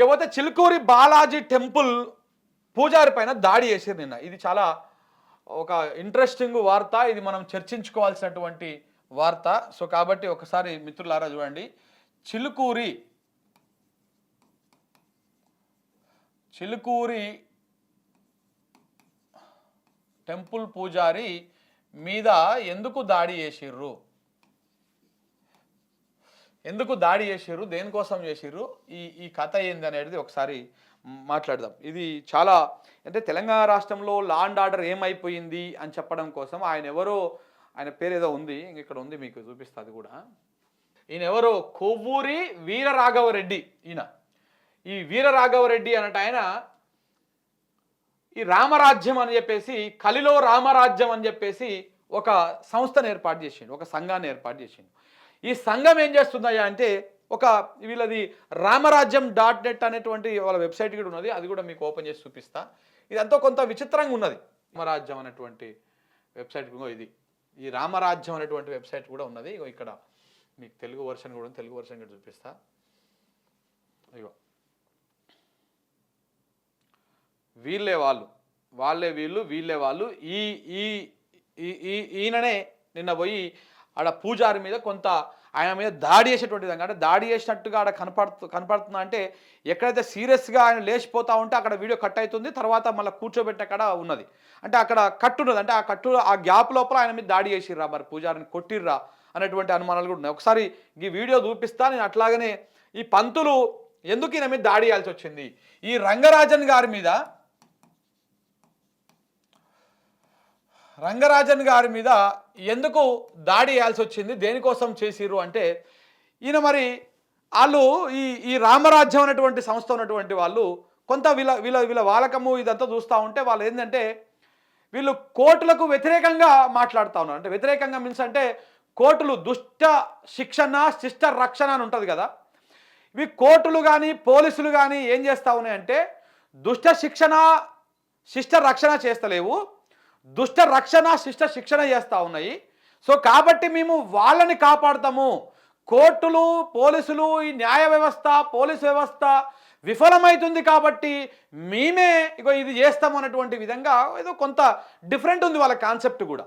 ఇకపోతే చిలుకూరి బాలాజీ టెంపుల్ పూజారి పైన దాడి చేశారు నిన్న. ఇది చాలా ఒక ఇంట్రెస్టింగ్ వార్త. ఇది మనం చర్చించుకోవాల్సినటువంటి వార్త. సో కాబట్టి ఒకసారి మిత్రులారా చూడండి. చిలుకూరి టెంపుల్ పూజారి మీద ఎందుకు దాడి చేసిర్రు, దేనికోసం చేసిర్రు, ఈ కథ ఏంది అనేది ఒకసారి మాట్లాడదాం. ఇది చాలా అంటే తెలంగాణ రాష్ట్రంలో లా అండ్ ఆర్డర్ ఏమైపోయింది అని చెప్పడం కోసం ఆయన పేరు ఏదో ఉంది, ఇక్కడ ఉంది, మీకు చూపిస్తా. అది కూడా ఈయన ఎవరో కొవ్వూరి వీరరాఘవరెడ్డి. ఈ వీరరాఘవరెడ్డి అన్నట్టు ఆయన ఈ రామరాజ్యం అని చెప్పేసి, కలిలో రామరాజ్యం అని చెప్పేసి ఒక సంస్థను ఏర్పాటు చేసిండు, ఒక సంఘాన్ని ఏర్పాటు చేసిండు. ఈ సంఘం ఏం చేస్తుందయ్యా అంటే, వీళ్ళది రామరాజ్యం.net అనేటువంటి వాళ్ళ వెబ్సైట్ కూడా ఉన్నది. అది కూడా మీకు ఓపెన్ చేసి చూపిస్తా. ఇదంతా కొంత విచిత్రంగా ఉన్నది. రామరాజ్యం అనేటువంటి వెబ్సైట్ ఇది, ఈ రామరాజ్యం అనేటువంటి వెబ్సైట్ కూడా ఉన్నది. ఇక్కడ మీకు తెలుగు వర్షన్ కూడా చూపిస్తా. ఇగో వీళ్ళే వాళ్ళు ఈయననే నిన్న పోయి ఆడ పూజారి మీద కొంత ఆయన మీద దాడి చేసేటువంటి విధంగా, అంటే దాడి చేసినట్టుగా ఆడ కనపడుతుందా అంటే, ఎక్కడైతే సీరియస్గా ఆయన లేచిపోతా ఉంటే అక్కడ వీడియో కట్ అవుతుంది, తర్వాత మళ్ళీ కూర్చోబెట్టి అక్కడ ఉన్నది. అంటే అక్కడ కట్టు ఉన్నది, అంటే ఆ గ్యాప్ లోపల ఆయన మీద దాడి చేసిర్రా, మరి పూజారిని కొట్టిర్రా అనేటువంటి అనుమానాలు కూడా ఉన్నాయి. ఒకసారి ఈ వీడియో చూపిస్తా. నేను అట్లాగనే ఈ పంతులు ఎందుకు ఈయన మీద దాడి చేయాల్సి వచ్చింది, ఈ రంగరాజన్ గారి మీద ఎందుకు దాడి చేయాల్సి వచ్చింది, దేనికోసం చేసిర్రు అంటే, ఈయన మరి వాళ్ళు ఈ రామరాజ్యం అనేటువంటి సంస్థ ఉన్నటువంటి వాళ్ళు కొంత వీళ్ళ వాలకము ఇదంతా చూస్తూ ఉంటే వాళ్ళు ఏంటంటే, వీళ్ళు కోర్టులకు వ్యతిరేకంగా మాట్లాడుతూ ఉన్నారు. అంటే వ్యతిరేకంగా మీన్స్ అంటే, కోర్టులు దుష్ట శిక్షణ శిష్ట రక్షణ అని ఉంటుంది కదా, ఇవి కోర్టులు కానీ పోలీసులు కానీ ఏం చేస్తూ ఉన్నాయంటే, దుష్ట శిక్షణ శిష్ట రక్షణ చేస్తలేవు, దుష్ట రక్షణ శిష్ట శిక్షణ చేస్తూ ఉన్నాయి. సో కాబట్టి మేము వాళ్ళని కాపాడుతాము, కోర్టులు పోలీసులు ఈ న్యాయ వ్యవస్థ పోలీసు వ్యవస్థ విఫలమవుతుంది కాబట్టి మేమే ఇది చేస్తాము అన్నటువంటి విధంగా ఏదో కొంత డిఫరెంట్ ఉంది వాళ్ళ కాన్సెప్ట్ కూడా.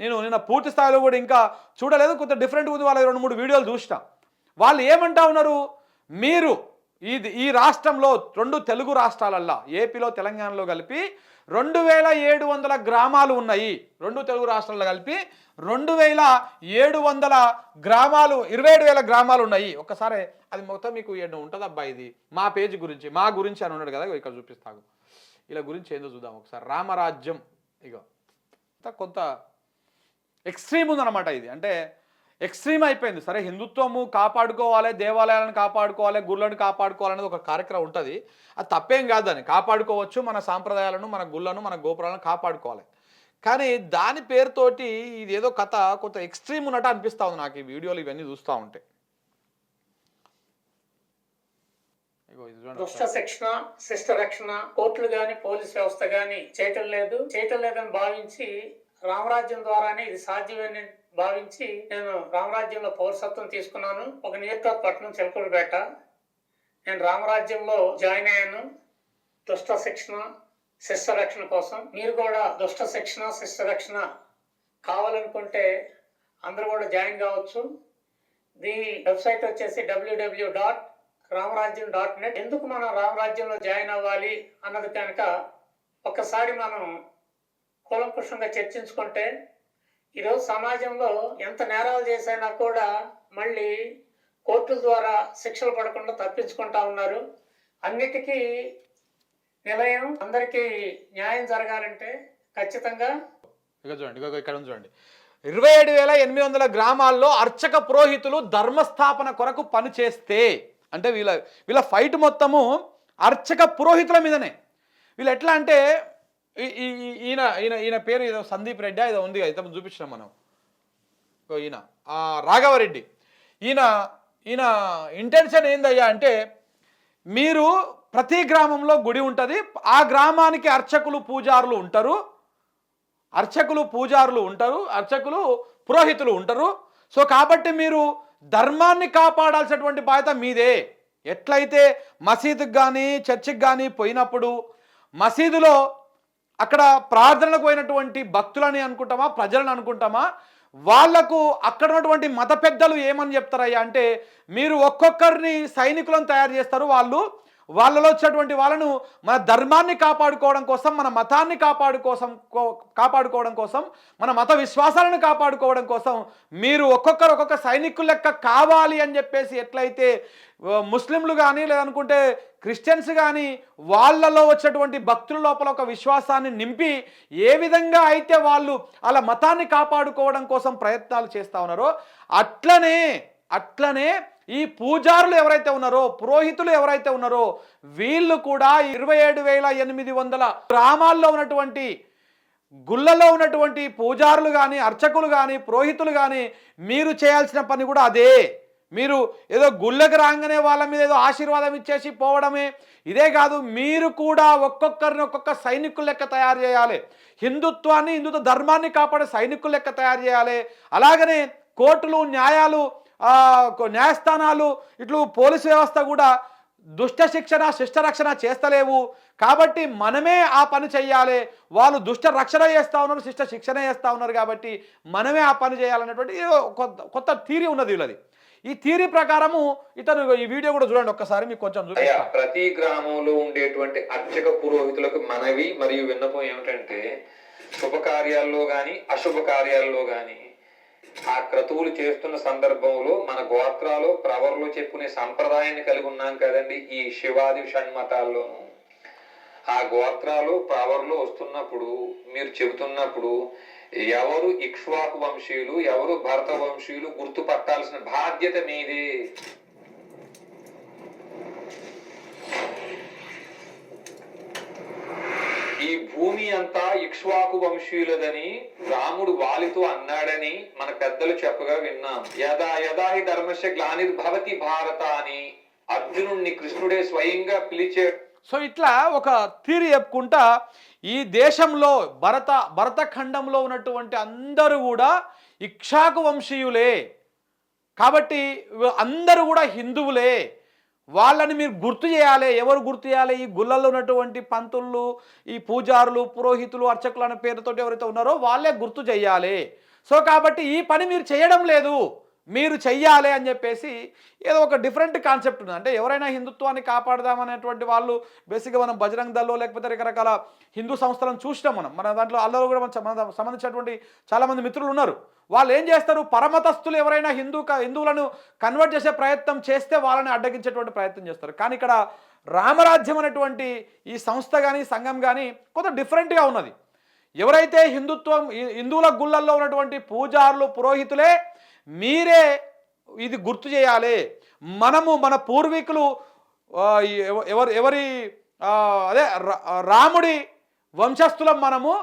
నేను నిన్న పూర్తి స్థాయిలో కూడా ఇంకా చూడలేదు, కొంత డిఫరెంట్ ఉంది. వాళ్ళ 2-3 వీడియోలు చూసిన. వాళ్ళు ఏమంటా ఉన్నారు, మీరు ఈ రాష్ట్రంలో 2 తెలుగు రాష్ట్రాలల్లో ఏపీలో తెలంగాణలో కలిపి 2700 గ్రామాలు ఉన్నాయి. 2 తెలుగు రాష్ట్రాల్లో కలిపి 2700 గ్రామాలు, 27,000 గ్రామాలు ఉన్నాయి. ఒక్కసారి అది మొత్తం మీకు ఉంటుంది అబ్బా. ఇది మా పేజ్ గురించి మా గురించి అని ఉన్నాడు కదా, ఇక్కడ చూపిస్తాను. ఇలా గురించి ఏందో చూద్దాం ఒకసారి. రామరాజ్యం కొంత ఎక్స్ట్రీమ్ ఉందన్నమాట. ఇది అంటే ఎక్స్ట్రీమ్ అయిపోయింది. సరే హిందుత్వము కాపాడుకోవాలి, దేవాలయాలను కాపాడుకోవాలి, గుళ్ళను కాపాడుకోవాలనేది ఒక కార్యక్రమం ఉంటుంది. అది తప్పేం కాదని కాపాడుకోవచ్చు, మన సాంప్రదాయాలను మన గుళ్ళను మన గోపురాలను కాపాడుకోవాలి. కానీ దాని పేరుతోటి ఇది ఏదో కథ కొంత ఎక్స్ట్రీమ్ ఉన్నట్టు అనిపిస్తూ ఉంది నాకు ఈ వీడియోలు ఇవన్నీ చూస్తూ ఉంటే. దుష్ట శిక్షణ శిష్ట రక్షణ కోర్టులు గాని పోలీస్ వ్యవస్థ గాని చేయటం లేదని భావించి, రామరాజ్యం ద్వారానే ఇది సాధ్యమని భావించి నేను రామరాజ్యంలో పౌరసత్వం తీసుకున్నాను. ఒక నియోజకవర్గం చిలకూరుపేట. నేను రామరాజ్యంలో జాయిన్ అయ్యాను దుష్ట శిక్షణ శిష్ట రక్షణ కోసం. మీరు కూడా దుష్ట శిక్షణ శిష్ట రక్షణ కావాలనుకుంటే అందరూ కూడా జాయిన్ కావచ్చు. దీని వెబ్సైట్ వచ్చేసి www.ramrajyam.net. ఎందుకు మనం రామరాజ్యంలో జాయిన్ అవ్వాలి అన్నది కనుక ఒక్కసారి మనం కూలంకుషంగా చర్చించుకుంటే, ఈరోజు సమాజంలో ఎంత నేరాలు చేసైనా కూడా మళ్ళీ కోర్టుల ద్వారా శిక్షలు పడకుండా తప్పించుకుంటా ఉన్నారు. అన్నిటికీ నిలయం అందరికీ న్యాయం జరగాలంటే ఖచ్చితంగా ఇక్కడ చూడండి 27,800 గ్రామాల్లో అర్చక పురోహితులు ధర్మస్థాపన కొరకు పనిచేస్తే, అంటే వీళ్ళ ఫైట్ మొత్తము అర్చక పురోహితుల మీదనే. వీళ్ళు ఎట్లా అంటే, ఈయన పేరు ఏదో సందీప్ రెడ్డి ఏదో ఉంది, అయితే చూపించినాం మనం. ఈయన రాఘవరెడ్డి. ఈయన ఇంటెన్షన్ ఏందయ్యా అంటే, మీరు ప్రతి గ్రామంలో గుడి ఉంటుంది, ఆ గ్రామానికి అర్చకులు పూజారులు ఉంటారు, అర్చకులు పురోహితులు ఉంటారు. సో కాబట్టి మీరు ధర్మాన్ని కాపాడాల్సినటువంటి బాధ్యత మీదే. ఎట్లయితే మసీదుకి కానీ చర్చికి కానీ పోయినప్పుడు మసీదులో అక్కడ ప్రార్థనలకు పోయినటువంటి భక్తులని అనుకుంటామా, ప్రజలను అనుకుంటామా, వాళ్లకు అక్కడ ఉన్నటువంటి మత పెద్దలు ఏమని చెప్తారయ్యా అంటే, మీరు ఒక్కొక్కరిని సైనికులను తయారు చేస్తారు, వాళ్ళలో వచ్చేటువంటి వాళ్ళను మన ధర్మాన్ని కాపాడుకోవడం కోసం, మన మతాన్ని కాపాడుకోవడం కోసం, మన మత విశ్వాసాలను కాపాడుకోవడం కోసం మీరు ఒక్కొక్క సైనికుల లెక్క కావాలి అని చెప్పేసి ఎట్లయితే ముస్లింలు కానీ లేదనుకుంటే క్రిస్టియన్స్ కానీ వాళ్ళలో వచ్చేటువంటి భక్తుల లోపల ఒక విశ్వాసాన్ని నింపి ఏ విధంగా అయితే వాళ్ళు వాళ్ళ మతాన్ని కాపాడుకోవడం కోసం ప్రయత్నాలు చేస్తూ ఉన్నారో అట్లనే ఈ పూజారులు ఎవరైతే ఉన్నారో, పురోహితులు ఎవరైతే ఉన్నారో వీళ్ళు కూడా 27,800 గ్రామాల్లో ఉన్నటువంటి గుళ్ళలో ఉన్నటువంటి పూజారులు కానీ, అర్చకులు కానీ, పురోహితులు కానీ మీరు చేయాల్సిన పని కూడా అదే. మీరు ఏదో గుళ్ళకి రాగానే వాళ్ళ మీద ఏదో ఆశీర్వాదం ఇచ్చేసి పోవడమే ఇదే కాదు, మీరు కూడా ఒక్కొక్కరిని ఒక్కొక్క సైనికుల లెక్క తయారు చేయాలి. హిందుత్వ ధర్మాన్ని కాపాడే సైనికుల లెక్క తయారు చేయాలి. అలాగనే కోర్టులు, న్యాయస్థానాలు, ఇట్లు పోలీసు వ్యవస్థ కూడా దుష్ట శిక్షణ శిష్ట రక్షణ చేస్తలేవు. కాబట్టి మనమే ఆ పని చెయ్యాలి. వాళ్ళు దుష్ట రక్షణ చేస్తూ ఉన్నారు, శిష్ట శిక్షణ చేస్తూ ఉన్నారు, కాబట్టి మనమే ఆ పని చేయాలనేటువంటి కొత్త థీరీ ఉన్నది వీళ్ళది. ఈ థీరీ ప్రకారము ఇతను ఈ వీడియో కూడా చూడండి ఒక్కసారి, మీకు కొంచెం చూపిస్తా. ప్రతి గ్రామంలో ఉండేటువంటి అర్చక పురోహితులకు మనవి మరియు విన్నపం ఏమిటంటే, శుభకార్యాల్లో గాని అశుభ కార్యాల్లో గాని ఆ క్రతువులు చేస్తున్న సందర్భంలో మన గోత్రాలు ప్రవర్లు చెప్పుకునే సంప్రదాయాన్ని కలిగి ఉన్నాం కదండి. ఈ శివాది షణ్మతాల్లోనూ ఆ గోత్రాలు ప్రవర్లు వస్తున్నప్పుడు మీరు చెబుతున్నప్పుడు ఎవరు ఇక్ష్వాకు వంశీయులు, ఎవరు భరత వంశీయులు గుర్తుపట్టాల్సిన బాధ్యత మీదే. ఈ భూమి అంతా ఇక్ష్వాకు వంశీయులదని రాముడు వాలితో అన్నాడని మన పెద్దలు చెప్పగా విన్నాం. యదా యదాహి ధర్మస్య గ్లానిర్భవతి భారత అని అర్జునుడిని కృష్ణుడే స్వయంగా పిలిచాడు. సో ఇట్లా ఒక థీరీ చెప్పుకుంటా ఈ దేశంలో భరతఖండంలో ఉన్నటువంటి అందరూ కూడా ఇక్ష్వాకు వంశీయులే, కాబట్టి అందరూ కూడా హిందువులే, వాళ్ళని మీరు గుర్తు చేయాలి. ఎవరు గుర్తు చేయాలి? ఈ గుళ్ళల్లో ఉన్నటువంటి పంతులు, ఈ పూజారులు, పురోహితులు, అర్చకులు అనే పేరుతో ఎవరైతే ఉన్నారో వాళ్ళే గుర్తు చేయాలి. సో కాబట్టి ఈ పని మీరు చేయడం లేదు, మీరు చెయ్యాలి అని చెప్పేసి ఏదో ఒక డిఫరెంట్ కాన్సెప్ట్ ఉంది. అంటే ఎవరైనా హిందుత్వాన్ని కాపాడదామనేటువంటి వాళ్ళు బేసిక్గా మనం బజరంగ్ దళ్ లేకపోతే రకరకాల హిందూ సంస్థలను చూసినాం. మన దాంట్లో అల్లలో కూడా మన సంబంధించినటువంటి చాలామంది మిత్రులు ఉన్నారు. వాళ్ళు ఏం చేస్తారు, పరమతస్తులు ఎవరైనా హిందువులను కన్వర్ట్ చేసే ప్రయత్నం చేస్తే వాళ్ళని అడ్డగించేటువంటి ప్రయత్నం చేస్తారు. కానీ ఇక్కడ రామరాజ్యం అనేటువంటి ఈ సంస్థ కానీ సంఘం కానీ కొంత డిఫరెంట్గా ఉన్నది. ఎవరైతే హిందువుల గుళ్ళల్లో ఉన్నటువంటి పూజారులు, పురోహితులే మీరే ఇది గుర్తు చేయాలి. మన పూర్వీకులు ఎవరి అదే రాముడి వంశస్థులం మనము.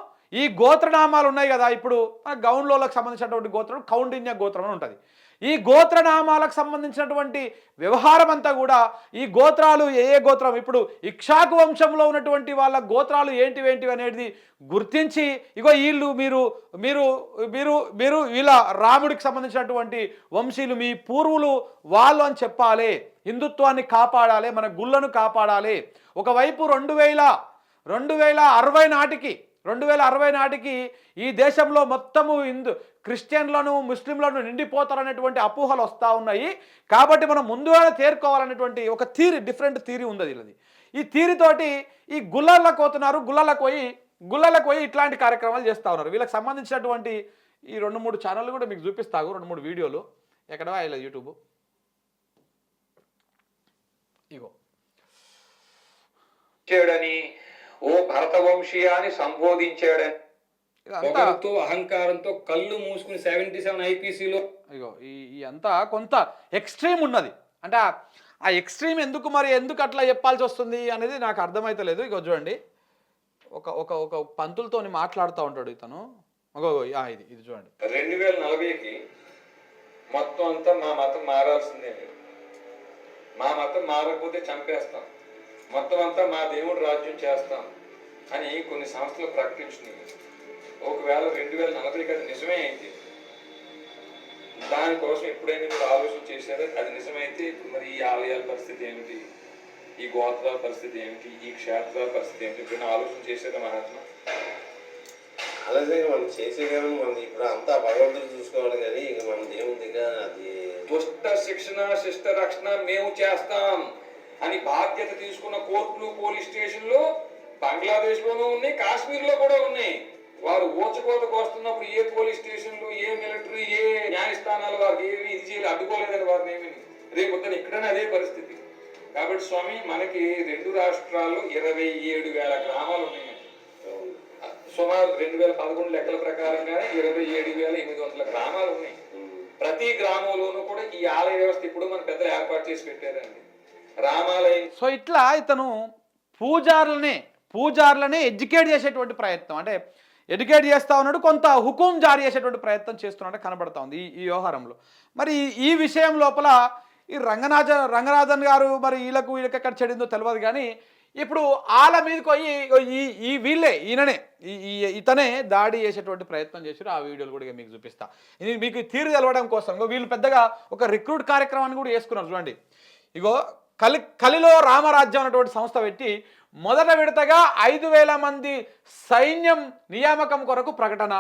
ఈ గోత్రనామాలు ఉన్నాయి కదా, ఇప్పుడు గౌండ్లోలకు సంబంధించినటువంటి గోత్రం కౌండిన్య గోత్రం అని ఉంటుంది. ఈ గోత్రనామాలకు సంబంధించినటువంటి వ్యవహారం అంతా కూడా ఈ గోత్రాలు ఏ గోత్రం, ఇప్పుడు ఇక్ష్వాకు వంశంలో ఉన్నటువంటి వాళ్ళ గోత్రాలు ఏంటివి అనేది గుర్తించి ఇగో వీళ్ళు మీరు మీరు మీరు మీరు వీళ్ళ రాముడికి సంబంధించినటువంటి వంశీయులు, మీ పూర్వులు వాళ్ళు అని చెప్పాలి. హిందుత్వాన్ని కాపాడాలి, మన గుళ్ళను కాపాడాలి. ఒకవైపు 2060 నాటికి ఈ దేశంలో మొత్తము క్రిస్టియన్లను, ముస్లింలను నిండిపోతారనేటువంటి అపోహలు వస్తూ ఉన్నాయి. కాబట్టి మనం ముందుగానే తేరుకోవాలనేటువంటి ఒక డిఫరెంట్ థీరీ ఉంది వీళ్ళది. ఈ థీరీతోటి ఈ గుళ్ళలకు పోయి ఇట్లాంటి కార్యక్రమాలు చేస్తూ ఉన్నారు. వీళ్ళకి సంబంధించినటువంటి ఈ 2-3 ఛానళ్ళు కూడా మీకు చూపిస్తాను, 2-3 వీడియోలు. ఎక్కడ ఇలా యూట్యూబ్ ఇగో చేయడని ఓ భరత వంశీయాన్ని సంబోధించాడని అహంకారంతో కళ్ళు మూసుకుని 77 ఐపీసీలో ఇగో ఈ అంతా కొంత ఎక్స్ట్రీమ్ ఉన్నది. అంటే ఆ ఎక్స్ట్రీమ్ ఎందుకు అట్లా చెప్పాల్సి వస్తుంది అనేది నాకు అర్థమైతలేదు. ఇగో చూడండి, ఒక పంతులతో మాట్లాడుతూ ఉంటాడు ఇతను. ఇది చూడండి. 2040కి మొత్తం అంతా మా మతం మారాల్సిందే, మా మతం మారకపోతే చంపేస్తాం, మొత్తం అంతా మా దేవుడు రాజ్యం చేస్తాం అని కొన్ని సంస్థలు ప్రకటించినాయి. ఒకవేళ 2040కి అది నిజమే అయితే దానికోసం ఎప్పుడైనా మీరు ఆలోచన చేశారో అది నిజమైతే మరి ఈ ఆలయాల పరిస్థితి ఏమిటి, ఈ గోత్రాల పరిస్థితి ఏమిటి, ఈ క్షేత్రాల పరిస్థితి ఏమిటి, ఎప్పుడైనా ఆలోచన చేశారా మహాత్మా? అలాగే మనం చేసేదేమో మనం ఇప్పుడు అంతా భగవంతుడు చూసుకోవాలి కానీ ఇక మన దేవుడిగా అది దుష్ట శిక్షణ శిష్ట రక్షణ మేము చేస్తాం అని బాధ్యత తీసుకున్న కోర్టులు పోలీస్ స్టేషన్లు బంగ్లాదేశ్ లోనూ ఉన్నాయి, కాశ్మీర్ లో కూడా ఉన్నాయి. వారు ఊచకోతకు వస్తున్నప్పుడు ఏ పోలీస్ స్టేషన్లు, ఏ మిలిటరీ, ఏ న్యాయస్థానాలు వారికి ఏమి ఇది చేయాలి అడ్డుకోలేదని వారిని ఏమి. రేపు పొద్దున ఇక్కడనే అదే పరిస్థితి. కాబట్టి స్వామి మనకి 2 రాష్ట్రాల్లో 27,000 గ్రామాలు ఉన్నాయి. సుమారు 2011 లెక్కల ప్రకారంగానే 27,800 గ్రామాలు ఉన్నాయి. ప్రతి గ్రామంలోనూ కూడా ఈ ఆలయ వ్యవస్థ ఇప్పుడు మన పెద్దలు ఏర్పాటు చేసి పెట్టారండి రామాలయం. సో ఇట్లా ఇతను పూజారులనే ఎడ్యుకేట్ చేసేటువంటి ప్రయత్నం, అంటే ఎడ్యుకేట్ చేస్తా ఉన్నాడు, కొంత హుకుం జారీ చేసేటువంటి ప్రయత్నం చేస్తున్నట్టు కనబడతా ఉంది ఈ వ్యవహారంలో. మరి ఈ విషయం లోపల ఈ రంగనాథన్ గారు మరి వీళ్ళకి ఎక్కడ చెడిందో తెలియదు కానీ ఇప్పుడు వాళ్ళ మీదకి పోయి ఇతనే దాడి చేసేటువంటి ప్రయత్నం చేశారు. ఆ వీడియోలు కూడా మీకు చూపిస్తా. ఇది మీకు తీరు తెలవడం కోసం వీళ్ళు పెద్దగా ఒక రిక్రూట్ కార్యక్రమాన్ని కూడా చేసుకున్నారు. చూడండి, ఇగో కలిలో రామరాజ్యం అనేటువంటి సంస్థ పెట్టి మొదట విడతగా 5,000 మంది సైన్యం నియామకం కొరకు ప్రకటన,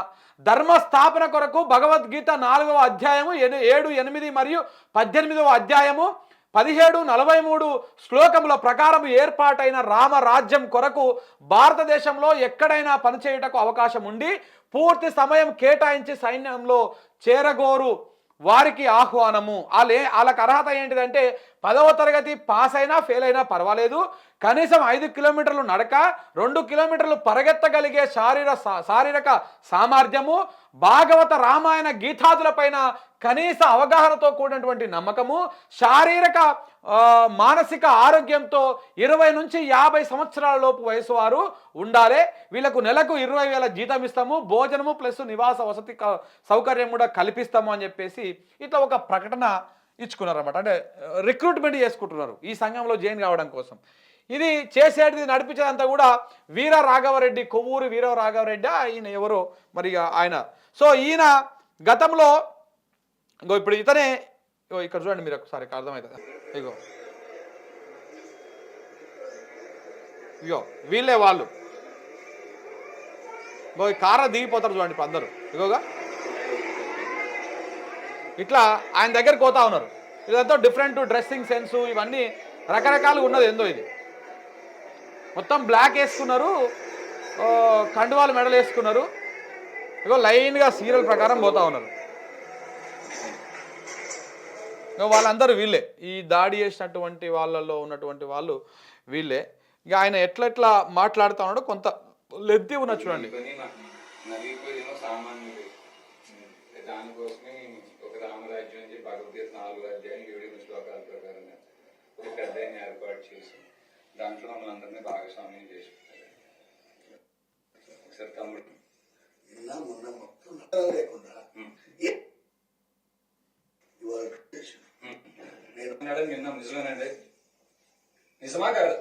ధర్మస్థాపన కొరకు భగవద్గీత 4వ అధ్యాయము 7, 8 మరియు 18వ అధ్యాయము 17, 43 శ్లోకముల ప్రకారం ఏర్పాటైన రామరాజ్యం కొరకు భారతదేశంలో ఎక్కడైనా పనిచేయుటకు అవకాశం ఉండి పూర్తి సమయం కేటాయించి సైన్యంలో చేరగోరు వారికి ఆహ్వానము. వాళ్ళకి అర్హత ఏంటిదంటే 10వ తరగతి పాస్ అయినా ఫెయిల్ అయినా పర్వాలేదు, కనీసం 5 కిలోమీటర్లు నడక, 2 కిలోమీటర్లు పరిగెత్తగలిగే శారీరక సామర్థ్యము, భాగవత రామాయణ గీతాదులపైన కనీస అవగాహనతో కూడినటువంటి నమ్మకము, శారీరక మానసిక ఆరోగ్యంతో 20 నుంచి 50 సంవత్సరాల లోపు వయసు వారు ఉండాలి. వీళ్ళకు నెలకు 20,000 జీతం ఇస్తాము, భోజనము ప్లస్ నివాస వసతి సౌకర్యం కూడా కల్పిస్తాము అని చెప్పేసి ఇట్లా ఒక ప్రకటన ఇచ్చుకున్నారు అనమాట. అంటే రిక్రూట్మెంట్ చేసుకుంటున్నారు ఈ సంఘంలో జాయిన్ కావడం కోసం. ఇది చేసేది నడిపించేదంతా కూడా కొవ్వూరు వీర రాఘవరెడ్డి ఈయన ఎవరో మరి ఆయన. సో ఈయన గతంలో ఇప్పుడు ఇతనే ఇక్కడ చూడండి, మీరు ఒకసారి అర్థమవుతుంది. ఇగో వీళ్ళే వాళ్ళు ఈ కారు దిగిపోతారు చూడండి ఇప్పుడు అందరూ. ఇగోగా ఇట్లా ఆయన దగ్గరికి పోతా ఉన్నారు. ఇదంతా డిఫరెంట్ డ్రెస్సింగ్ సెన్స్ ఇవన్నీ రకరకాలుగా ఉన్నది. ఏందో ఇది మొత్తం బ్లాక్ వేసుకున్నారు, కండువాలు మెడలు వేసుకున్నారు. ఇగో లైన్గా సీరియల్ ప్రకారం పోతా ఉన్నారు. వాళ్ళందరూ వీళ్ళే, ఈ దాడి చేసినటువంటి వాళ్ళల్లో ఉన్నటువంటి వాళ్ళు వీళ్ళే. ఇక ఆయన ఎట్లా మాట్లాడుతూ ఉన్నాడో కొంత లెద్ది ఉన్న చూడండి. దానికోసమే ఒక రామరాజ్యం అని చెప్పి భగవద్గీత 4వ అధ్యాయం 7 శ్లోకాల ప్రకారంగా ఒక పెద్ద ఏర్పాటు చేసి దాంట్లో మమ్మల్ని అందరినీ భాగస్వామ్యం చేసి ఒకసారి తమ్ముడు నేను విన్నాం. నిజమేనండి? నిజమా కాదు?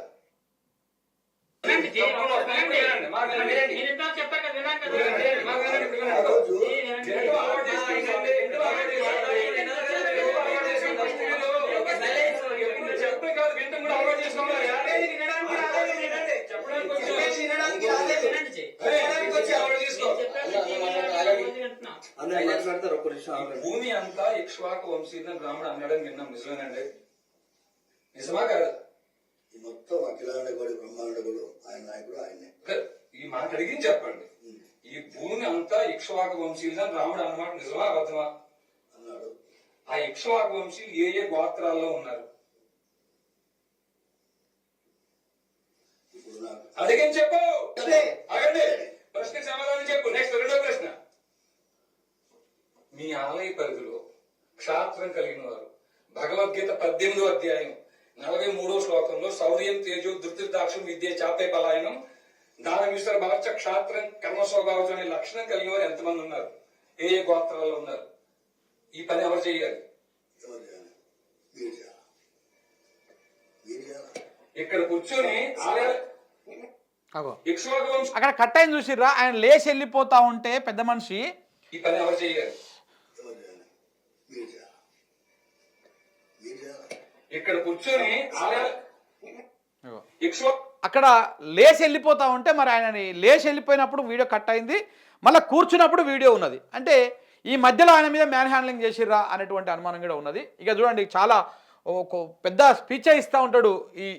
భూమి అంతా ఇక్ష్వాకు వంశీయులను బ్రాహ్మణ అన్నాడని విన్నాం. నిజమేనండి? నిజమా కాదు? మొత్తం అఖిలాండగోడి బ్రహ్మాండగోడు ఆయన నాయకుడు ఆయనే. ఈ మాట అడిగి చెప్పండి. ఈ భూమి అంతా ఇక్ష్వాకు వంశీయులని రాముడు అన్నమాట నిజమా అబద్ధమా అన్నాడు. ఆ ఇక్ష్వాకు వంశీయులు ఏ గోత్రాల్లో ఉన్నారు? ఇప్పుడు నాకు అడిగని చెప్పు. అడగండి, ప్రశ్నకి సమాధానం చెప్పు. నెక్స్ట్ 2వ ప్రశ్న. మీ ఆలయ పరిధిలో క్షాత్రం కలిగిన వారు భగవద్గీత 18వ అధ్యాయం 43వ శ్లోకంలో శౌర్యం తేజో ధృతిర్దాక్షం విద్య చాపే పలాయనం దానమిశ్వర భావచ క్షాత్రం కర్మస్వభావం అనే లక్షణం కలిగిన వారు ఎంతమంది ఉన్నారు? ఏ గోత్రాల్లో ఉన్నారు? ఈ పని ఎవరు చేయాలి? ఇక్కడ కూర్చొని అక్కడ కట్ అయింది చూసిర్రా, ఆయన లేచి వెళ్ళిపోతా ఉంటే పెద్ద మనిషి ఈ పని ఎవరు చేయాలి? మీరు చేయాలి. మీరు చేయాలి. ఇక్కడ కూర్చొని ఇగో. ఎక్కువ అక్కడ లేచి వెళ్ళిపోతా ఉంటే మరి ఆయనని లేచి వెళ్ళిపోయినప్పుడు వీడియో కట్ అయింది, మళ్ళీ కూర్చున్నప్పుడు వీడియో ఉన్నది. అంటే ఈ మధ్యలో ఆయన మీద మ్యాన్ హ్యాండ్లింగ్ చేసిర్రా అనేటువంటి అనుమానం కూడా ఉన్నది. ఇక చూడండి, చాలా ఒక పెద్ద స్పీచ్ ఇస్తూ ఉంటాడు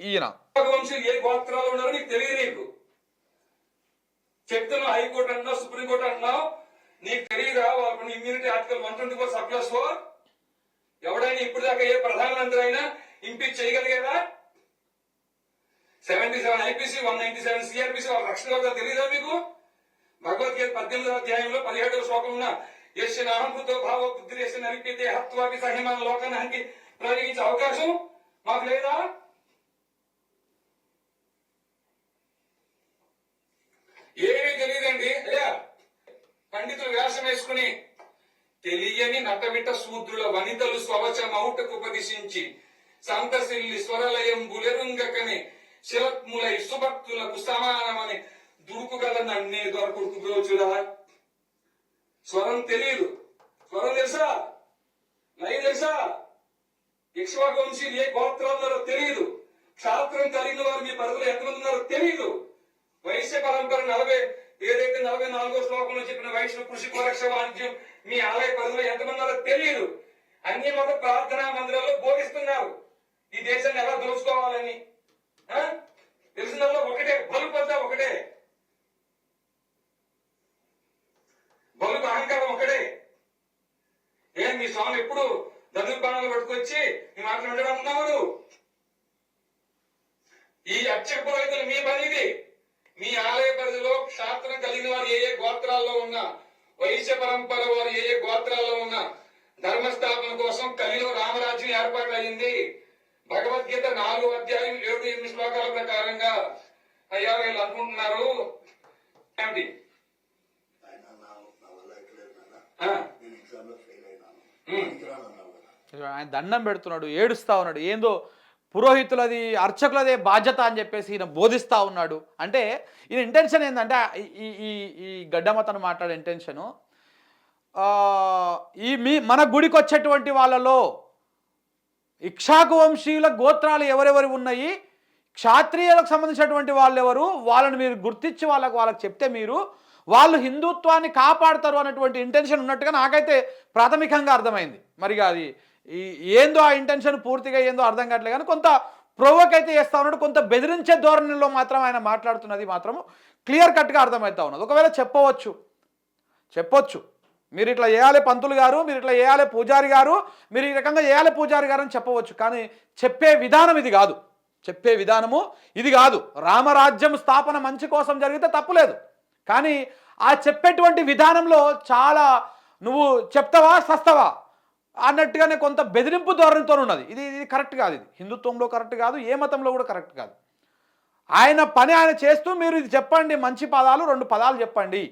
ఈయన. వంశీయులు ఏ గోత్రాలు ఉన్నారో నీకు తెలియదు. నీకు చెప్తున్నావు, హైకోర్టు అంటున్నావు, సుప్రీంకోర్టు అంటున్నావు, నీకు తెలియదా? వాళ్ళకున్న ఇమ్యూనిటీ ఆర్టికల్ 124 సబ్-4 ఎవడైనా ఇప్పుడు దాకా ఏ ప్రధానమంత్రి అయినా ఇంపీచ్ చేయగలిగారా? 77 ఐపీసీ 197 సిఆర్పిసి వాళ్ళ రక్షణ కవచాలు తెలియదా మీకు? భగవద్గీత 18వ అధ్యాయంలో 17వ శ్లోకం ఉన్న యస్య నాహంకృతో భావ బుద్ధి యస్య నలిప్యతే హత్వాపి సహిమాన లోకాన్ని ప్రయోగించే అవకాశం మాకు లేదా? ఏమీ తెలియదండి. అయ్యా, పండితులు వ్యాసం వేసుకుని తెలియని నటమిట శూద్రుల వనితలు స్వవచ మౌటకు ఉపదేశించి సంతశిల్లి స్వరలయం బులెరుంగకని శిరత్ములై సుభక్తులకు సమానమని దుడుకు గల నన్నే దొరకుడుకు బ్రోచురా. స్వరం తెలియదు. స్వరం తెలుసా? లయ తెలుసా? ఇక్ష్వాకు వంశీయులు ఏ గోత్రాలు ఉన్నారో తెలియదు. క్షాత్రం కలిగిన వారు మీ పరిధిలో ఎంతమంది ఉన్నారో తెలియదు. వైశ్య పరంపర 44వ శ్లోకంలో చెప్పిన వైశ్య కృషి కోరక్ష వాణిజ్యం మీ ఆలయ పరిధిలో ఎంతమంది ఉన్నారో తెలియదు. అన్ని మత ప్రార్థనా మందిరాల్లో బోధిస్తున్నారు ఈ దేశాన్ని ఎలా దోచుకోవాలని. తెలిసినల్లో ఒకటే, బలుపంత ఒకటే, బలుపు అహంకారం ఒకటే. మీ స్వామి ఎప్పుడు ధనుర్బాణాలు పట్టుకొచ్చి మీ మాటలు ఉండడం ఉన్నాడు. ఈ అక్షర పురోహితులు మీ పనిది. మీ ఆలయ పరిధిలో క్షాత్రం కలిగిన వారు ఏ గోత్రాల్లో ఉన్నా, వైశ్య పరంపర వారు ఏ గోత్రాల్లో ఉన్నా ధర్మస్థాపన కోసం కలిలో రామరాజ్యం ఏర్పాటు అయింది. భగవద్గీత 4వ అధ్యాయం 7-8 శ్లోకాల ప్రకారంగా. అయ్యా, వీళ్ళు అనుకుంటున్నారు ఏమిటి? ఆయన నా వల్ల ఎక్కలేదు నాన్న, నేను ఎగ్జామ్లో ఫెయిల్ అయినాను. ఆయన దండం పెడుతున్నాడు, ఏడుస్తా ఉన్నాడు. ఏందో పురోహితులది అర్చకులదే బాధ్యత అని చెప్పేసి ఈయన బోధిస్తూ ఉన్నాడు. అంటే ఈయన ఇంటెన్షన్ ఏంటంటే, ఈ గడ్డమతను మాట్లాడే ఇంటెన్షను, మన గుడికి వచ్చేటువంటి వాళ్ళలో ఇక్ష్వాకు వంశీయుల గోత్రాలు ఎవరెవరు ఉన్నాయి, క్షాత్రియులకు సంబంధించినటువంటి వాళ్ళు ఎవరు, వాళ్ళని మీరు గుర్తించి వాళ్ళకి చెప్తే వాళ్ళు హిందుత్వాన్ని కాపాడతారు అనేటువంటి ఇంటెన్షన్ ఉన్నట్టుగా నాకైతే ప్రాథమికంగా అర్థమైంది. మరి అది ఏందో ఆ ఇంటెన్షన్ పూర్తిగా ఏందో అర్థం కావట్లేదు. కానీ కొంత ప్రొవోక్ అయితే చేస్తూ ఉన్నాడు, కొంత బెదిరించే ధోరణిలో మాత్రం ఆయన మాట్లాడుతున్నది మాత్రం క్లియర్ కట్గా అర్థమవుతా ఉన్నది. ఒకవేళ చెప్పొచ్చు మీరు ఇట్లా చేయాలి పంతులు గారు, మీరు ఇట్లా చేయాలి పూజారి గారు, మీరు ఈ రకంగా చేయాలి పూజారి గారు అని చెప్పవచ్చు. కానీ చెప్పే విధానం ఇది కాదు. చెప్పే విధానము ఇది కాదు. రామరాజ్యం స్థాపన మంచి కోసం జరిగితే తప్పులేదు. కానీ ఆ చెప్పేటువంటి విధానంలో చాలా నువ్వు చెప్తావా సస్తావా అన్నట్టుగానే కొంత బెదిరింపు ధోరణితో ఉన్నది. ఇది కరెక్ట్ కాదు. ఇది హిందుత్వంలో కరెక్ట్ కాదు, ఏ మతంలో కూడా కరెక్ట్ కాదు. ఆయన పని ఆయన చేస్తూ మీరు ఇది చెప్పండి, మంచి పదాలు 2 పదాలు చెప్పండి,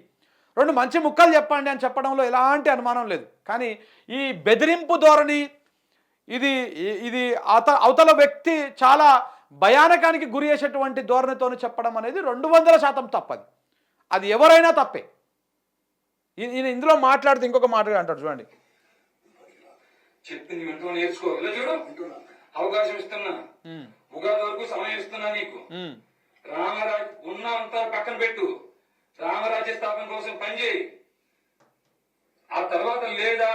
2 మంచి ముక్కలు చెప్పండి అని చెప్పడంలో ఎలాంటి అనుమానం లేదు. కానీ ఈ బెదిరింపు ధోరణి, ఇది అవతల వ్యక్తి చాలా భయానకానికి గురి చేసేటువంటి ధోరణితో చెప్పడం అనేది 200% తప్పది. అది ఎవరైనా తప్పే. ఈయన ఇందులో మాట్లాడితే ఇంకొక మాట అంటాడు చూడండి. చెప్పింది వింటూ నేర్చుకో. ఇలా చూడు, అవకాశం ఇస్తున్నా, ఉగాది వరకు సమయం ఇస్తున్నా నీకు. రామరాజ్ అంతా పక్కన పెట్టు, రామరాజ్య స్థాపన కోసం పనిచేయి. ఆ తర్వాత లేదా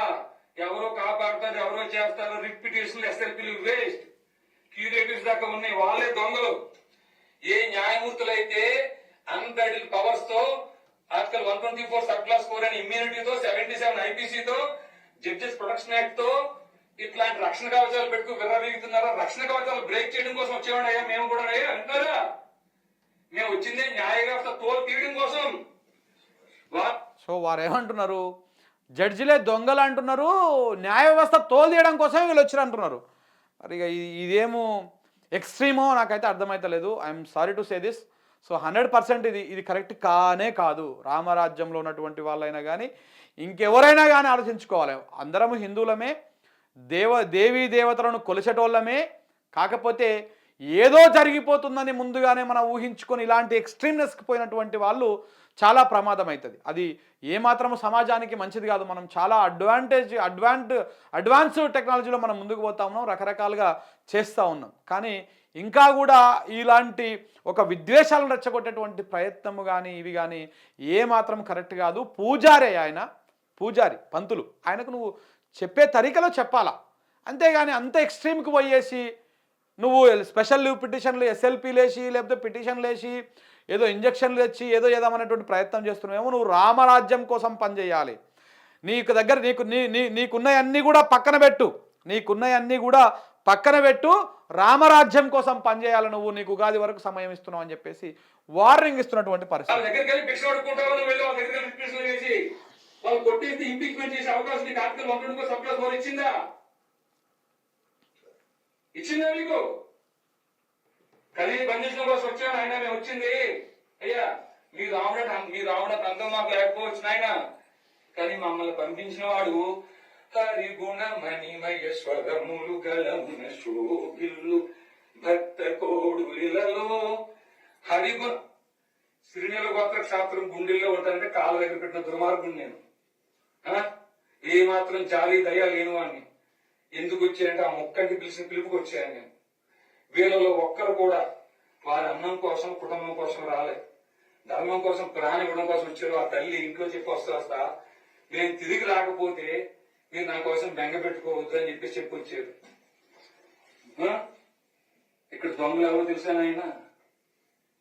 ఎవరో కాపాడతారు, ఎవరో చేస్తారు, రిపిటేషన్ ఎస్ఎల్పీలు వేస్ట్, క్యూరేటివ్స్ దాకా ఉన్నాయి, వాళ్ళే దొంగలు. ఏ న్యాయమూర్తులైతే అన్బ్రైడల్ పవర్స్ తో ఆర్టికల్ 124 సబ్-4 అనే ఇమ్యూనిటీతో 77 ఐపీసీతో జడ్జెస్ ప్రొటెక్షన్ యాక్ట్ తో ఇట్లాంటి రక్షణ కవచాలు పెట్టుకు విర్రవీగుతున్నారా? రక్షణ కవచాలు బ్రేక్ చేయడం కోసం వచ్చేవాడు అయ్యా మేము కూడా అంటున్నారా? మేము వచ్చింది న్యాయ వ్యవస్థ తోలు తీయడం కోసం. సో వారు ఏమంటున్నారు? జడ్జిలే దొంగలు అంటున్నారు, న్యాయ వ్యవస్థ తోలు తీయడం కోసమే వీళ్ళు వచ్చారు అంటున్నారు. మరి ఇక ఇదేమో ఎక్స్ట్రీమో నాకైతే అర్థమైతలేదు. I'm sorry to say this. So 100% ఇది కరెక్ట్ కానే కాదు. రామరాజ్యంలో ఉన్నటువంటి వాళ్ళైనా కానీ ఇంకెవరైనా కానీ ఆలోచించుకోవాలి. అందరము హిందువులమే, దేవీ దేవతలను కొలిచేటోళ్ళమే. కాకపోతే ఏదో జరిగిపోతుందని ముందుగానే మనం ఊహించుకొని ఇలాంటి ఎక్స్ట్రీమ్నెస్కి పోయినటువంటి వాళ్ళు చాలా ప్రమాదం అవుతుంది. అది ఏమాత్రం సమాజానికి మంచిది కాదు. మనం చాలా అడ్వాన్స్ టెక్నాలజీలో మనం ముందుకు పోతా ఉన్నాం, రకరకాలుగా చేస్తూ ఉన్నాం. కానీ ఇంకా కూడా ఇలాంటి ఒక విద్వేషాలను రెచ్చగొట్టేటువంటి ప్రయత్నము కానీ ఇవి కానీ ఏమాత్రం కరెక్ట్ కాదు. ఆయన పూజారి పంతులు, ఆయనకు నువ్వు చెప్పే తరీకలో చెప్పాలా, అంతేగాని అంత ఎక్స్ట్రీమ్కి పోయేసి నువ్వు స్పెషల్ లీవ్ పిటిషన్లు ఎస్ఎల్పీలు వేసి లేకపోతే పిటిషన్లు వేసి ఏదో ఇంజక్షన్లు తెచ్చి ఏదో ఏదామనేటువంటి ప్రయత్నం చేస్తున్నావేమో. నువ్వు రామరాజ్యం కోసం పనిచేయాలి. నీకున్నవన్నీ కూడా పక్కన పెట్టు, రామరాజ్యం కోసం పనిచేయాలి. నీకు ఉగాది వరకు సమయం ఇస్తున్నావు అని చెప్పేసి వార్నింగ్ ఇస్తున్నటువంటి వాళ్ళ పరిస్థితి. దగ్గరికి వెళ్ళి భిక్ష పడుకుంటావు, నువ్వు వెళ్ళి వాళ్ళ దగ్గరికి వెళ్ళి పిటిషన్లు వేసి వాళ్ళు కొట్టేసి ఇంపీచ్మెంట్ చేసే అవకాశం నీకు ఆర్టికల్ 120 సబ్ క్లాస్ 4 ఇచ్చిందా మీకు? కలిసి బంధించడం కోసం వచ్చాను ఆయన, మేము వచ్చింది అయ్యా మీ రావణ అంతం మాకు లేకపోవచ్చు నాయన, కానీ మమ్మల్ని పంపించిన వాడు హరిగుణ మణిమయేశ్వరములు గలమున శోభిల్లు భక్త కోడులలో హరిగుణ శ్రీనిల గోత్ర క్షాత్రం గుండెల్లో ఉంటానంటే కాళ్ళ దగ్గర పెట్టిన దుర్మార్గుడు నేను. ఏ మాత్రం జాలి దయ లేని వాడిని. ఎందుకు వచ్చాయంటే ఆ మొక్కంటి పిలుపుకి వచ్చాను నేను. వీళ్ళలో ఒక్కరు కూడా వారి అన్నం కోసం కుటుంబం కోసం రాలే, ధర్మం కోసం ప్రాణం ఇవ్వడం కోసం వచ్చారు. ఆ తల్లి ఇంట్లో చెప్పి వస్తా నేను తిరిగి రాకపోతే మీరు నా కోసం బెంగ పెట్టుకోవద్దు అని చెప్పి వచ్చారు. ఇక్కడ దొంగలు ఎవరు తెలుసాను ఆయన?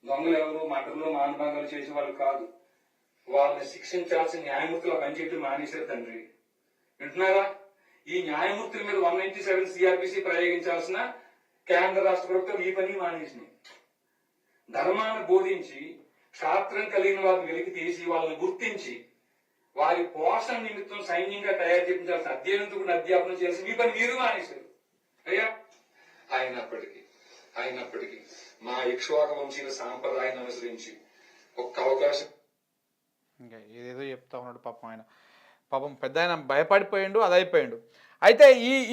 దొంగలు ఎవరు మటర్లు మానభంగాలు చేసే వాళ్ళు కాదు. వాళ్ళని శిక్షించాల్సిన న్యాయమూర్తులు పనిచేయటం మానేశారు తండ్రి. వింటున్నారా? ఈ న్యాయమూర్తుల మీద 197 సిఆర్పిసి ప్రయోగించాల్సిన కేంద్ర రాష్ట్ర ప్రభుత్వం ఈ పని మానేసినాయి. ధర్మాన్ని బోధించి క్షాత్రం కలిగిన వారిని వెలికి తీసి వాళ్ళని గుర్తించి వారి పోషణ నిమిత్తం సైన్యంగా తయారు చేయించాల్సిన అధ్యాపనం చేయాల్సిన ఈ పని మీరు మానేశారు అయ్యా. అయినప్పటికీ మా ఇక్ష్వాక వంశీయుల సాంప్రదాయాన్ని అనుసరించి ఒక్క అవకాశం. ఇంకా ఏదేదో చెప్తా ఉన్నాడు పాపం పెద్ద ఆయన భయపడిపోయిండు, అదైపోయిండు. అయితే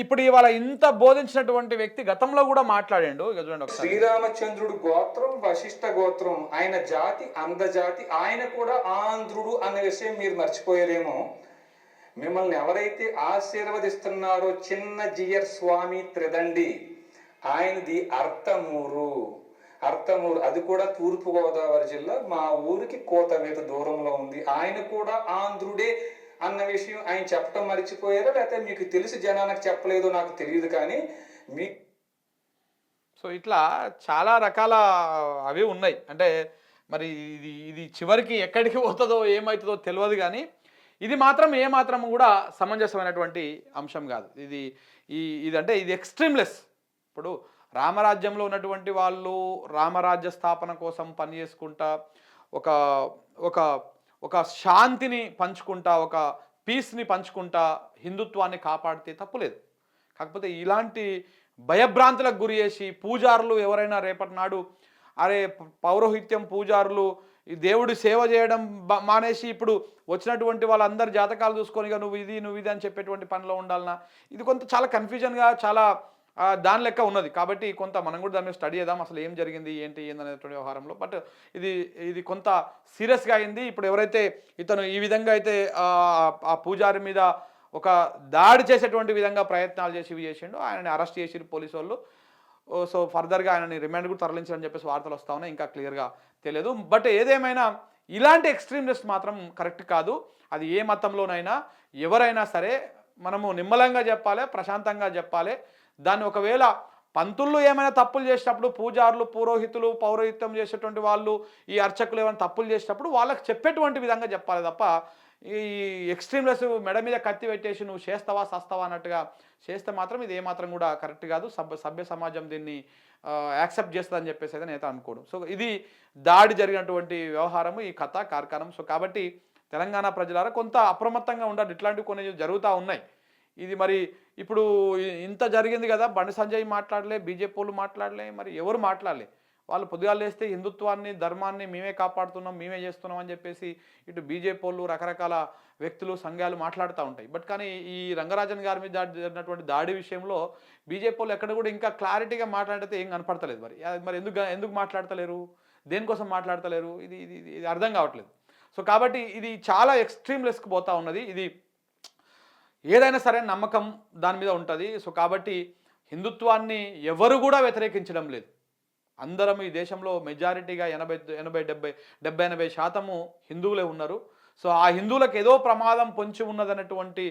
ఇప్పుడు ఇవాళ ఇంత బోధించినటువంటి వ్యక్తి గతంలో కూడా మాట్లాడాడు. ఇక చూడండి ఒకసారి. శ్రీరామచంద్రుడు గోత్రం వశిష్ఠ గోత్రం, ఆయన జాతి అందజాతి, ఆయన కూడా ఆంధ్రుడు అనే విషయం మీరు మర్చిపోయారేమో. మిమ్మల్ని ఎవరైతే ఆశీర్వదిస్తున్నారో చిన్న జియర్ స్వామి త్రిదండి, ఆయనది అర్తమూరు, అది కూడా తూర్పు గోదావరి జిల్లా, మా ఊరికి కోతవేత దూరంలో ఉంది. ఆయన కూడా ఆంధ్రుడే అన్న విషయం ఆయన చెప్పడం మర్చిపోయారా, లేకపోతే మీకు తెలిసి జనానికి చెప్పలేదో నాకు తెలియదు. కానీ మీ సో ఇట్లా చాలా రకాల అవి ఉన్నాయి. అంటే మరి ఇది చివరికి ఎక్కడికి పోతుందో ఏమవుతుందో తెలియదు. కానీ ఇది మాత్రం ఏమాత్రం కూడా సమంజసమైనటువంటి అంశం కాదు. ఇది ఎక్స్ట్రీమ్లెస్. ఇప్పుడు రామరాజ్యంలో ఉన్నటువంటి వాళ్ళు రామరాజ్య స్థాపన కోసం పనిచేసుకుంటా ఒక శాంతిని పంచుకుంటా, ఒక పీస్ని పంచుకుంటా హిందుత్వాన్ని కాపాడితే తప్పులేదు. కాకపోతే ఇలాంటి భయభ్రాంతులకు గురి చేసి పూజారులు ఎవరైనా రేపటి నాడు పౌరోహిత్యం పూజారులు ఈ దేవుడి సేవ చేయడం మానేసి ఇప్పుడు వచ్చినటువంటి వాళ్ళందరి జాతకాలు చూసుకొని నువ్వు ఇది అని చెప్పేటువంటి పనిలో ఉండాలన్నా, ఇది కొంత చాలా కన్ఫ్యూజన్గా చాలా దాని లెక్క ఉన్నది. కాబట్టి కొంత మనం కూడా దాన్ని స్టడీ చేద్దాం, అసలు ఏం జరిగింది ఏందనేటువంటి వ్యవహారంలో. బట్ ఇది కొంత సీరియస్గా అయింది. ఇప్పుడు ఎవరైతే ఇతను ఈ విధంగా అయితే ఆ పూజారి మీద ఒక దాడి చేసేటువంటి విధంగా ప్రయత్నాలు చేసిండు, ఆయనని అరెస్ట్ చేసిరు పోలీసు వాళ్ళు. సో ఫర్దర్గా ఆయనని రిమాండ్ కూడా తరలించారని చెప్పేసి వార్తలు వస్తూ ఉన్నాయి, ఇంకా క్లియర్గా తెలియదు. బట్ ఏదేమైనా ఇలాంటి ఎక్స్ట్రీమిస్ట్ మాత్రం కరెక్ట్ కాదు. అది ఏ మతంలోనైనా ఎవరైనా సరే మనము నిమ్మలంగా చెప్పాలి, ప్రశాంతంగా చెప్పాలి. దాన్ని ఒకవేళ పంతుళ్ళు ఏమైనా తప్పులు చేసేటప్పుడు, పూజారులు పురోహితులు పౌరోహిత్యం చేసేటువంటి వాళ్ళు ఈ అర్చకులు ఏమైనా తప్పులు చేసేటప్పుడు వాళ్ళకి చెప్పేటువంటి విధంగా చెప్పాలి తప్ప ఈ ఎక్స్ట్రీమ్లెస్ మెడ మీద కత్తి పెట్టేసి నువ్వు చేస్తావా సస్తావా అన్నట్టుగా చేస్తే మాత్రం ఇది ఏమాత్రం కూడా కరెక్ట్ కాదు. సభ్య సమాజం దీన్ని యాక్సెప్ట్ చేస్తుందని చెప్పేసి అయితే నేను అనుకోను. సో ఇది దాడి జరిగినటువంటి వ్యవహారము, ఈ కథ కార్ఖానం. సో కాబట్టి తెలంగాణ ప్రజలారా కొంత అప్రమత్తంగా ఉండాలి. ఇట్లాంటివి కొన్ని జరుగుతూ ఉన్నాయి. ఇది మరి ఇప్పుడు ఇంత జరిగింది కదా, బండి సంజయ్ మాట్లాడలే, బీజేపీ వాళ్ళు మాట్లాడలే, మరి ఎవరు మాట్లాడలే. వాళ్ళు పొద్దుగాలు లేస్తే హిందుత్వాన్ని ధర్మాన్ని మేమే కాపాడుతున్నాం మేమే చేస్తున్నాం అని చెప్పేసి ఇటు బీజేపీ వాళ్ళు రకరకాల వ్యక్తులు సంఘాలు మాట్లాడుతూ ఉంటాయి. బట్ కానీ ఈ రంగరాజన్ గారి మీద జరిగినటువంటి దాడి విషయంలో బీజేపీ వాళ్ళు ఎక్కడ కూడా ఇంకా క్లారిటీగా మాట్లాడితే ఏం కనపడతలేదు. మరి ఎందుకు మాట్లాడతలేరు, దేనికోసం మాట్లాడతలేరు, ఇది అర్థం కావట్లేదు. సో కాబట్టి ఇది చాలా ఎక్స్ట్రీమ్ లెస్కి పోతా ఉన్నది. ఇది ఏదైనా సరే నమ్మకం దాని మీద ఉంటుంది. సో కాబట్టి హిందుత్వాన్ని ఎవరు కూడా వ్యతిరేకించడం లేదు. అందరం ఈ దేశంలో మెజారిటీగా 80-90% హిందువులే ఉన్నారు. సో ఆ హిందువులకు ఏదో ప్రమాదం పొంచి ఉన్నదన్నటువంటి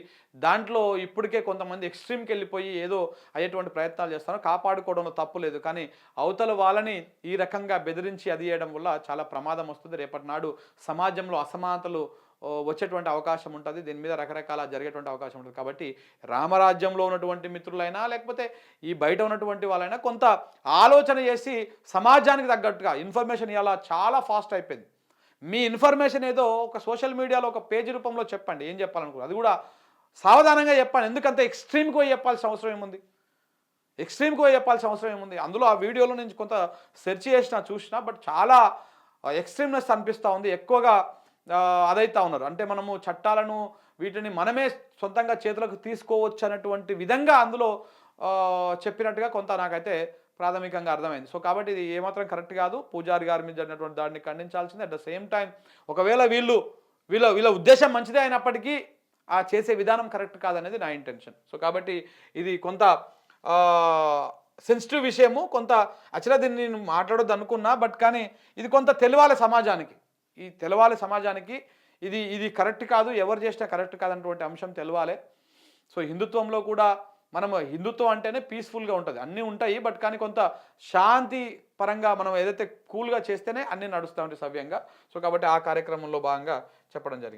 దాంట్లో ఇప్పటికే కొంతమంది ఎక్స్ట్రీమ్కి వెళ్ళిపోయి ఏదో అయ్యేటువంటి ప్రయత్నాలు చేస్తారు. కాపాడుకోవడంలో తప్పు లేదు, కానీ అవతల వాళ్ళని ఈ రకంగా బెదిరించి అది చేయడం వల్ల చాలా ప్రమాదం వస్తుంది. రేపటి నాడు సమాజంలో అసమానతలు వచ్చేటువంటి అవకాశం ఉంటుంది. దీని మీద రకరకాల జరిగేటువంటి అవకాశం ఉంటుంది. కాబట్టి రామరాజ్యంలో ఉన్నటువంటి మిత్రులైనా లేకపోతే ఈ బయట ఉన్నటువంటి వాళ్ళైనా కొంత ఆలోచన చేసి సమాజానికి తగ్గట్టుగా ఇన్ఫర్మేషన్ ఇలా చాలా ఫాస్ట్ అయిపోయింది. మీ ఇన్ఫర్మేషన్ ఏదో ఒక సోషల్ మీడియాలో ఒక పేజీ రూపంలో చెప్పండి, ఏం చెప్పాలనుకున్నారు అది కూడా సావధానంగా చెప్పండి. ఎందుకంత ఎక్స్ట్రీమ్కి పోయి చెప్పాల్సిన అవసరం ఏముంది, అందులో ఆ వీడియోలో నుంచి కొంత సెర్చ్ చూసినా బట్ చాలా ఎక్స్ట్రీమ్నెస్ అనిపిస్తూ ఉంది. ఎక్కువగా అదైతా ఉన్నారు. అంటే మనము చట్టాలను వీటిని మనమే సొంతంగా చేతులకు తీసుకోవచ్చు అన్నటువంటి విధంగా అందులో చెప్పినట్టుగా కొంత నాకైతే ప్రాథమికంగా అర్థమైంది. సో కాబట్టి ఇది ఏమాత్రం కరెక్ట్ కాదు. పూజారి గారి మీద జరిగినటువంటి దాడిని ఖండించాల్సింది. అట్ ద సేమ్ టైం ఒకవేళ వీళ్ళ ఉద్దేశం మంచిదే అయినప్పటికీ ఆ చేసే విధానం కరెక్ట్ కాదనేది నా ఇంటెన్షన్. సో కాబట్టి ఇది కొంత సెన్సిటివ్ విషయము, కొంత యాక్చువల్గా దీన్ని నేను మాట్లాడొద్దు అనుకున్నా, బట్ కానీ ఇది కొంత తెలవాలి సమాజానికి. ఇది కరెక్ట్ కాదు, ఎవరు చేసినా కరెక్ట్ కాదన్నటువంటి అంశం తెలవాలి. సో హిందుత్వంలో కూడా మనము హిందుత్వం అంటేనే పీస్ఫుల్గా ఉంటుంది, అన్నీ ఉంటాయి. బట్ కానీ కొంత శాంతి పరంగా మనం ఏదైతే కూల్గా చేస్తేనే అన్నీ నడుస్తూ ఉంటాయి సవ్యంగా. సో కాబట్టి ఆ కార్యక్రమంలో భాగంగా చెప్పడం జరిగింది.